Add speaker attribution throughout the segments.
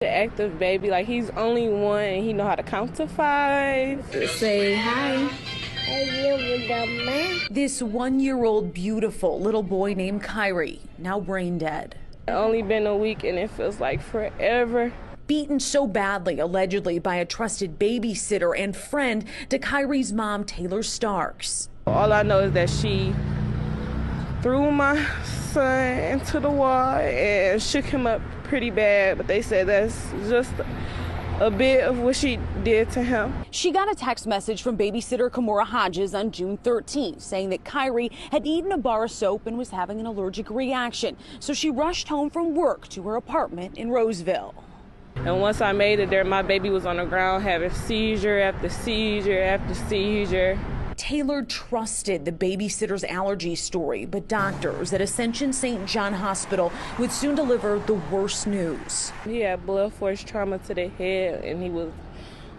Speaker 1: The active baby, like he's only one and he know how to count to 5.
Speaker 2: Say hi. This 1-year-old beautiful little boy named Kyrie, now brain dead.
Speaker 1: Only been a week and it feels like forever.
Speaker 2: Beaten so badly, allegedly, by a trusted babysitter and friend to Kyrie's mom, Taylor Starks.
Speaker 1: All I know is that she threw my son into the wall and shook him up pretty bad, but they said that's just a bit of what she did to him.
Speaker 2: She got a text message from babysitter Kimora Hodges on June 13th saying that Kyrie had eaten a bar of soap and was having an allergic reaction. So she rushed home from work to her apartment in Roseville.
Speaker 1: And once I made it there, my baby was on the ground having seizure after seizure after seizure.
Speaker 2: Taylor trusted the babysitter's allergy story, but doctors at Ascension St. John Hospital would soon deliver the worst news.
Speaker 1: He had blood force trauma to the head and he was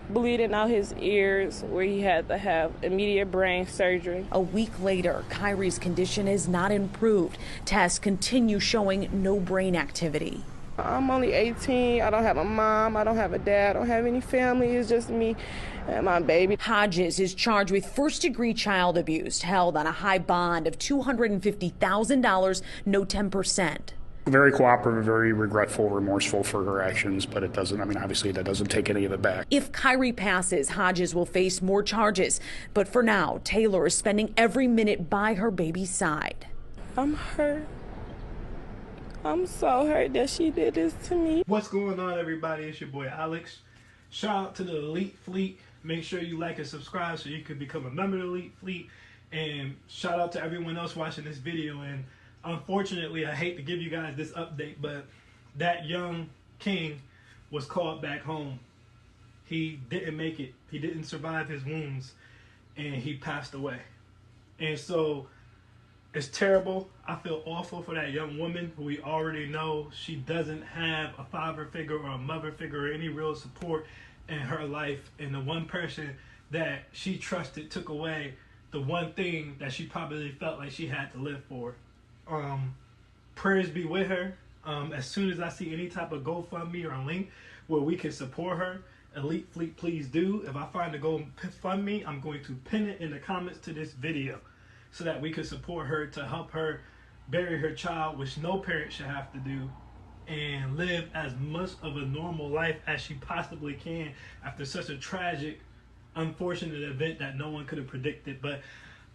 Speaker 1: bleeding out his ears, where he had to have immediate brain surgery.
Speaker 2: A week later, Kyrie's condition has not improved. Tests continue showing no brain activity.
Speaker 1: I'm only 18. I don't have a mom. I don't have a dad. I don't have any family. It's just me and my baby.
Speaker 2: Hodges is charged with first-degree child abuse, held on a high bond of $250,000, no 10%.
Speaker 3: Very cooperative, very regretful, remorseful for her actions, but it doesn't, obviously that doesn't take any of it back.
Speaker 2: If Kyrie passes, Hodges will face more charges. But for now, Taylor is spending every minute by her baby's side.
Speaker 1: I'm hurt. I'm so hurt that she did this to me.
Speaker 4: What's going on, everybody? It's your boy Alex. Shout out to the Elite Fleet. Make sure you like and subscribe so you can become a member of the Elite Fleet. And shout out to everyone else watching this video. And unfortunately, I hate to give you guys this update, but that young king was called back home. He didn't make it. He didn't survive his wounds, and he passed away. And so it's terrible. I feel awful for that young woman who we already know she doesn't have a father figure or a mother figure or any real support in her life. And the one person that she trusted took away the one thing that she probably felt like she had to live for. Prayers be with her. As soon as I see any type of GoFundMe or link where we can support her, Elite Fleet, please do. If I find a GoFundMe, I'm going to pin it in the comments to this video, so that we could support her to help her bury her child, which no parent should have to do, and live as much of a normal life as she possibly can after such a tragic, unfortunate event that no one could have predicted. But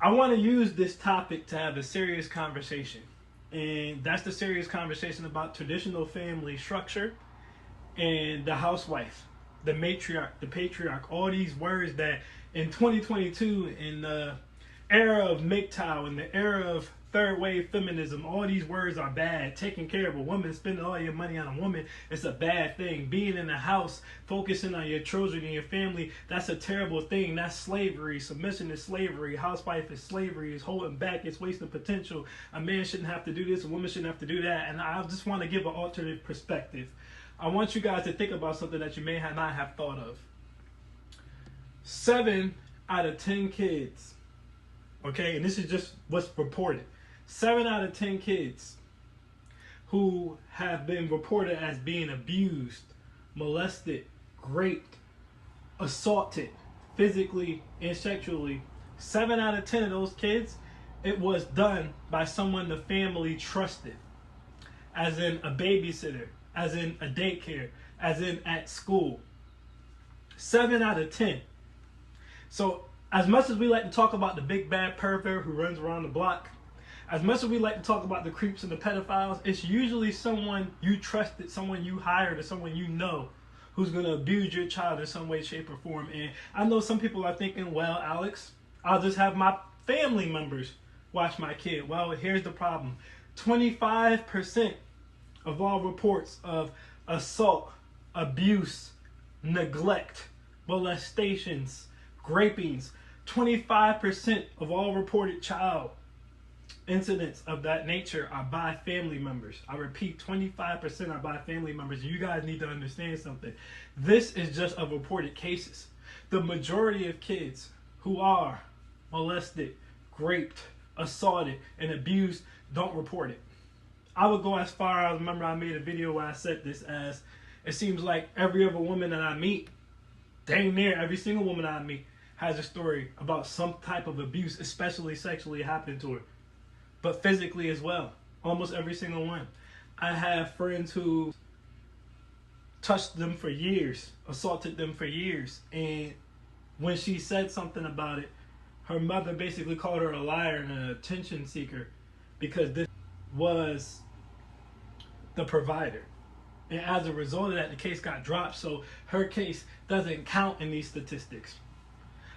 Speaker 4: I want to use this topic to have a serious conversation. And that's the serious conversation about traditional family structure and the housewife, the matriarch, the patriarch, all these words that in 2022, in the era of MGTOW, in the era of third wave feminism, all these words are bad. Taking care of a woman, spending all your money on a woman, it's a bad thing. Being in the house, focusing on your children and your family, that's a terrible thing. That's slavery. Submission is slavery. Housewife is slavery. It's holding back. It's wasting potential. A man shouldn't have to do this. A woman shouldn't have to do that. And I just want to give an alternate perspective. I want you guys to think about something that you may not have thought of. 7 out of 10 kids, okay, and this is just what's reported. 7 out of 10 kids who have been reported as being abused, molested, raped, assaulted, physically and sexually, 7 out of 10 of those kids, it was done by someone the family trusted, as in a babysitter, as in a daycare, as in at school. 7 out of 10. So as much as we like to talk about the big bad pervert who runs around the block, as much as we like to talk about the creeps and the pedophiles, it's usually someone you trusted, someone you hired, or someone you know who's going to abuse your child in some way, shape, or form. And I know some people are thinking, well, Alex, I'll just have my family members watch my kid. Well, here's the problem. 25% of all reports of assault, abuse, neglect, molestations, rapings, 25% of all reported child incidents of that nature are by family members. I repeat, 25% are by family members. You guys need to understand something. This is just of reported cases. The majority of kids who are molested, raped, assaulted, and abused don't report it. I would go as far as, remember I made a video where I said this as, It seems like every other woman that I meet, dang near every single woman I meet, has a story about some type of abuse, especially sexually, happening to her, but physically as well. Almost every single one. I have friends who touched them for years, assaulted them for years, and when she said something about it, her mother basically called her a liar and an attention seeker because this was the provider. And as a result of that, the case got dropped, so her case doesn't count in these statistics.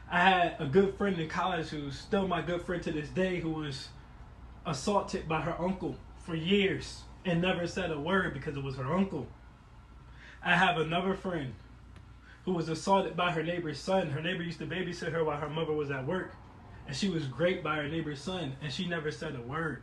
Speaker 4: I had a good friend in college who's still my good friend to this day, who was assaulted by her uncle for years and never said a word because it was her uncle. I have another friend who was assaulted by her neighbor's son. Her neighbor used to babysit her while her mother was at work, and she was raped by her neighbor's son, and she never said a word.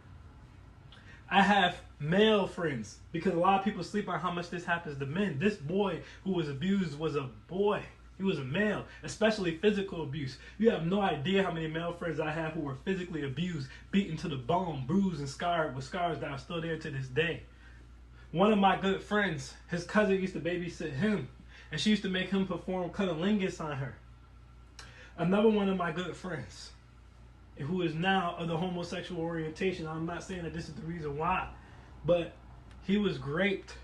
Speaker 4: I have male friends, because a lot of people sleep on how much this happens to men. This boy who was abused was a boy. He was a male, especially physical abuse. You have no idea how many male friends I have who were physically abused, beaten to the bone, bruised and scarred, with scars that are still there to this day. One of my good friends, his cousin used to babysit him, and she used to make him perform cunnilingus on her. Another one of my good friends, who is now of the homosexual orientation, I'm not saying that this is the reason why, but he was raped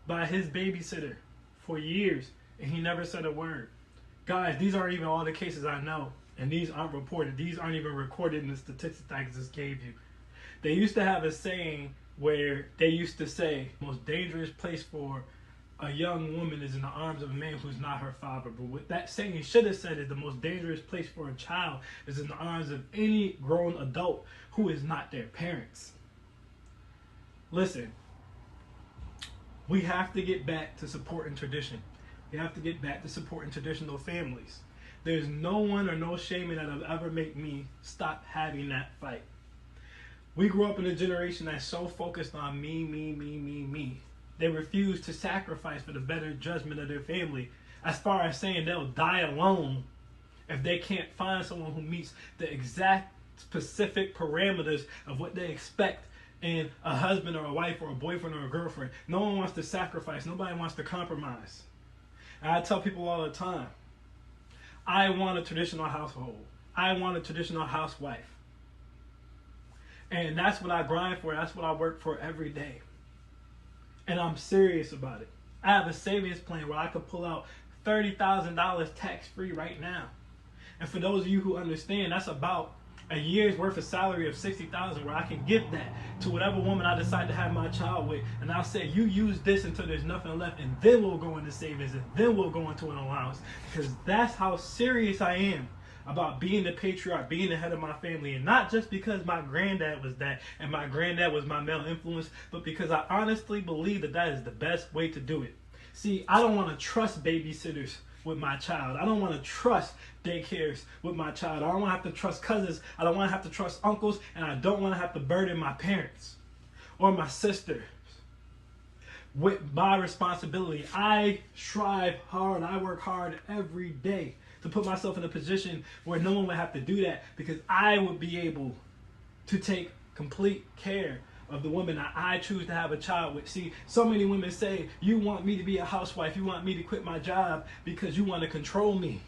Speaker 4: by his babysitter for years, and he never said a word. Guys, these aren't even all the cases I know, and these aren't reported. These aren't even recorded in the statistics I just gave you. They used to have a saying where they used to say, the most dangerous place for a young woman is in the arms of a man who's not her father. But what that saying should have said is the most dangerous place for a child is in the arms of any grown adult who is not their parents. Listen, we have to get back to supporting tradition. We have to get back to supporting traditional families. There's no one or no shaming that'll ever make me stop having that fight. We grew up in a generation that's so focused on me, me, me, me, me. They refuse to sacrifice for the better judgment of their family, as far as saying they'll die alone if they can't find someone who meets the exact specific parameters of what they expect in a husband or a wife or a boyfriend or a girlfriend. No one wants to sacrifice. Nobody wants to compromise. And I tell people all the time, I want a traditional household. I want a traditional housewife. And that's what I grind for. That's what I work for every day. And I'm serious about it. I have a savings plan where I could pull out $30,000 tax-free right now. And for those of you who understand, that's about a year's worth of salary of $60,000, where I can give that to whatever woman I decide to have my child with. And I'll say, you use this until there's nothing left, and then we'll go into savings, and then we'll go into an allowance. Because that's how serious I am about being the patriarch, being the head of my family. And not just because my granddad was that, and my granddad was my male influence, but because I honestly believe that that is the best way to do it. See, I don't want to trust babysitters with my child. I don't want to trust daycares with my child. I don't want to have to trust cousins. I don't want to have to trust uncles, and I don't want to have to burden my parents or my sisters with my responsibility. I strive hard. I work hard every day to put myself in a position where no one would have to do that, because I would be able to take complete care of the woman that I choose to have a child with. See, so many women say, you want me to be a housewife, you want me to quit my job because you want to control me.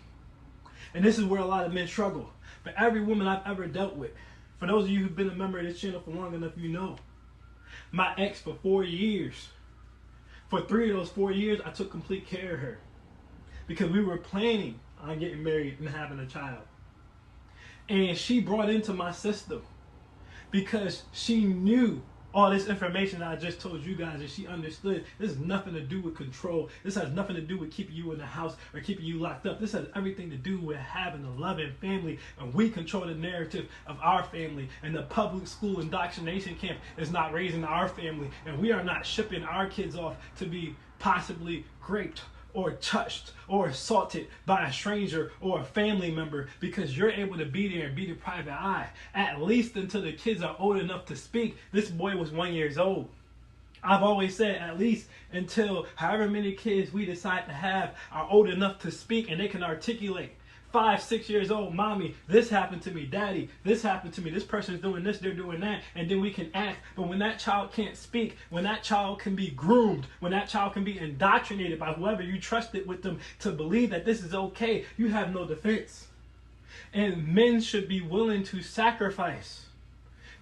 Speaker 4: And this is where a lot of men struggle. But every woman I've ever dealt with, for those of you who've been a member of this channel for long enough, you know, my ex for 4 years, for 3 of those 4 years, I took complete care of her, because we were planning on getting married and having a child. And she brought into my system, because she knew all this information that I just told you guys, and she understood this has nothing to do with control. This has nothing to do with keeping you in the house or keeping you locked up. This has everything to do with having a loving family, and we control the narrative of our family. And the public school indoctrination camp is not raising our family, and we are not shipping our kids off to be possibly raped or touched or assaulted by a stranger or a family member, because you're able to be there and be the private eye, at least until the kids are old enough to speak. This boy was 1 year old. I've always said at least until however many kids we decide to have are old enough to speak and they can articulate. 5, 6 years old, mommy, this happened to me, daddy, this happened to me, this person's doing this, they're doing that, and then we can act. But when that child can't speak, when that child can be groomed, when that child can be indoctrinated by whoever you trusted with them to believe that this is okay, you have no defense. And men should be willing to sacrifice.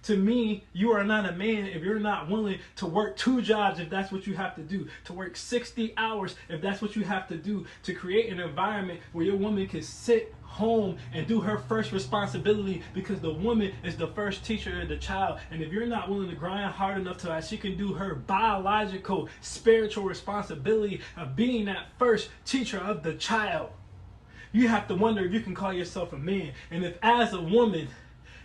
Speaker 4: To me, you are not a man if you're not willing to work 2 jobs if that's what you have to do, to work 60 hours if that's what you have to do, to create an environment where your woman can sit home and do her first responsibility, because the woman is the first teacher of the child. And if you're not willing to grind hard enough to that she can do her biological, spiritual responsibility of being that first teacher of the child, you have to wonder if you can call yourself a man. And if as a woman,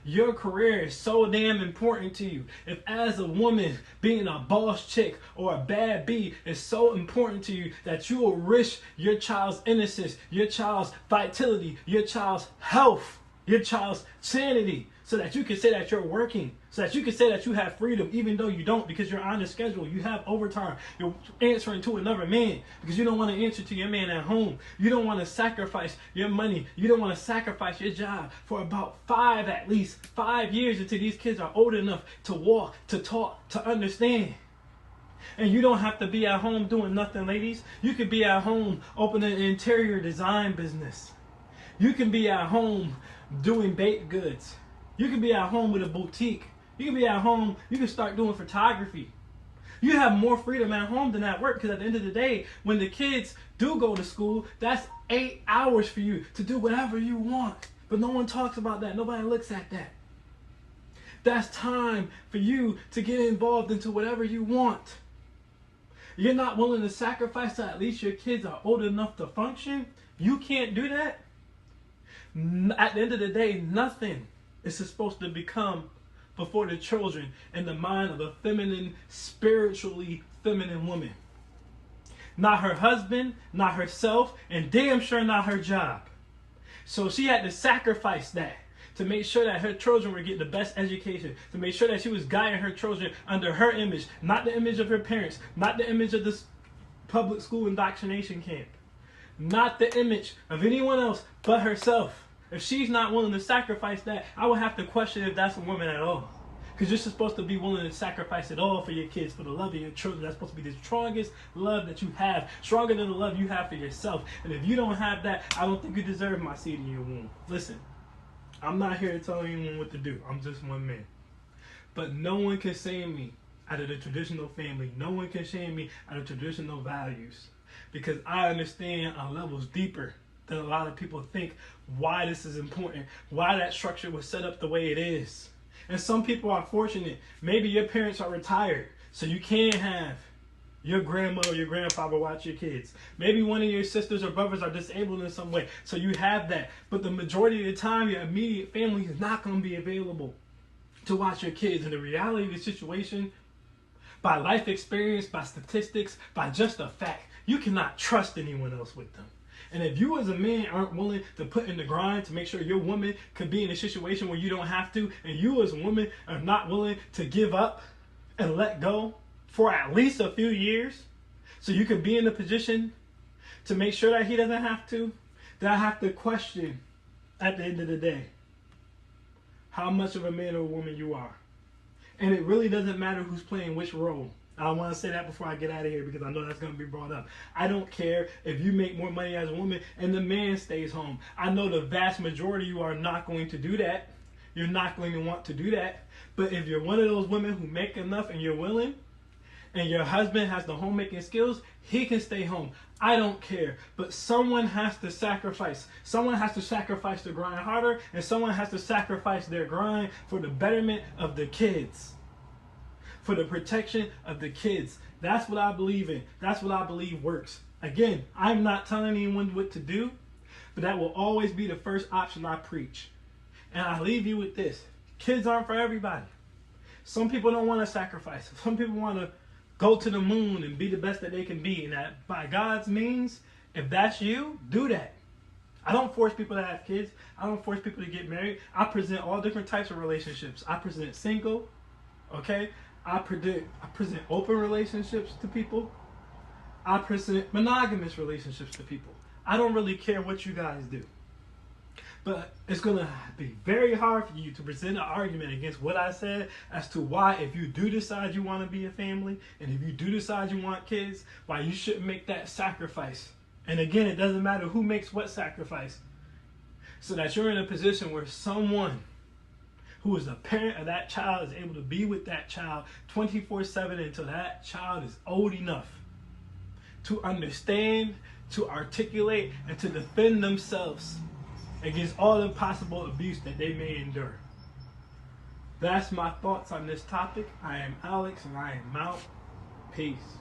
Speaker 4: your career is so damn important to you, if as a woman being a boss chick or a bad bee is so important to you that you will risk your child's innocence, your child's vitality, your child's health, your child's sanity, so that you can say that you're working, so that you can say that you have freedom, even though you don't, because you're on the schedule, you have overtime, you're answering to another man because you don't want to answer to your man at home, you don't want to sacrifice your money, you don't want to sacrifice your job for about at least 5 years until these kids are old enough to walk, to talk, to understand. And you don't have to be at home doing nothing, ladies. You could be at home opening an interior design business. You can be at home doing baked goods. You can be at home with a boutique. You can be at home, you can start doing photography. You have more freedom at home than at work, because at the end of the day, when the kids do go to school, that's 8 hours for you to do whatever you want. But no one talks about that. Nobody looks at that. That's time for you to get involved into whatever you want. You're not willing to sacrifice till at least your kids are old enough to function. You can't do that. At the end of the day, nothing is supposed to become before the children in the mind of a feminine, spiritually feminine woman. Not her husband, not herself, and damn sure not her job. So she had to sacrifice that to make sure that her children were getting the best education, to make sure that she was guiding her children under her image, not the image of her parents, not the image of this public school indoctrination camp, not the image of anyone else but herself. If she's not willing to sacrifice that, I would have to question if that's a woman at all. Because you're supposed to be willing to sacrifice it all for your kids, for the love of your children. That's supposed to be the strongest love that you have, stronger than the love you have for yourself. And if you don't have that, I don't think you deserve my seed in your womb. Listen, I'm not here to tell anyone what to do. I'm just one man. But no one can shame me out of the traditional family. No one can shame me out of traditional values. Because I understand on levels deeper than a lot of people think why this is important, why that structure was set up the way it is. And some people are fortunate. Maybe your parents are retired, so you can't have your grandma or your grandfather watch your kids. Maybe one of your sisters or brothers are disabled in some way, so you have that. But the majority of the time, your immediate family is not going to be available to watch your kids. And the reality of the situation, by life experience, by statistics, by just a fact, you cannot trust anyone else with them. And if you as a man aren't willing to put in the grind to make sure your woman could be in a situation where you don't have to, and you as a woman are not willing to give up and let go for at least a few years so you can be in a position to make sure that he doesn't have to, then I have to question at the end of the day how much of a man or woman you are. And it really doesn't matter who's playing which role. I want to say that before I get out of here, because I know that's going to be brought up. I don't care if you make more money as a woman and the man stays home. I know the vast majority of you are not going to do that. You're not going to want to do that. But if you're one of those women who make enough and you're willing, and your husband has the homemaking skills, he can stay home. I don't care. But someone has to sacrifice. Someone has to sacrifice to grind harder, and someone has to sacrifice their grind for the betterment of the kids. For the protection of the kids. That's what I believe in. That's what I believe works. Again, I'm not telling anyone what to do, but that will always be the first option I preach. And I leave you with this. Kids aren't for everybody. Some people don't want to sacrifice. Some people want to go to the moon and be the best that they can be. And that by God's means, if that's you, do that. I don't force people to have kids. I don't force people to get married. I present all different types of relationships. I present single, okay? I present open relationships to people. I present monogamous relationships to people. I don't really care what you guys do. But it's going to be very hard for you to present an argument against what I said as to why, if you do decide you want to be a family, and if you do decide you want kids, why you shouldn't make that sacrifice. And again, it doesn't matter who makes what sacrifice. So that you're in a position where someone who is a parent of that child is able to be with that child 24/7 until that child is old enough to understand, to articulate, and to defend themselves against all the possible abuse that they may endure. That's my thoughts on this topic. I am Alex, and I am out. Peace.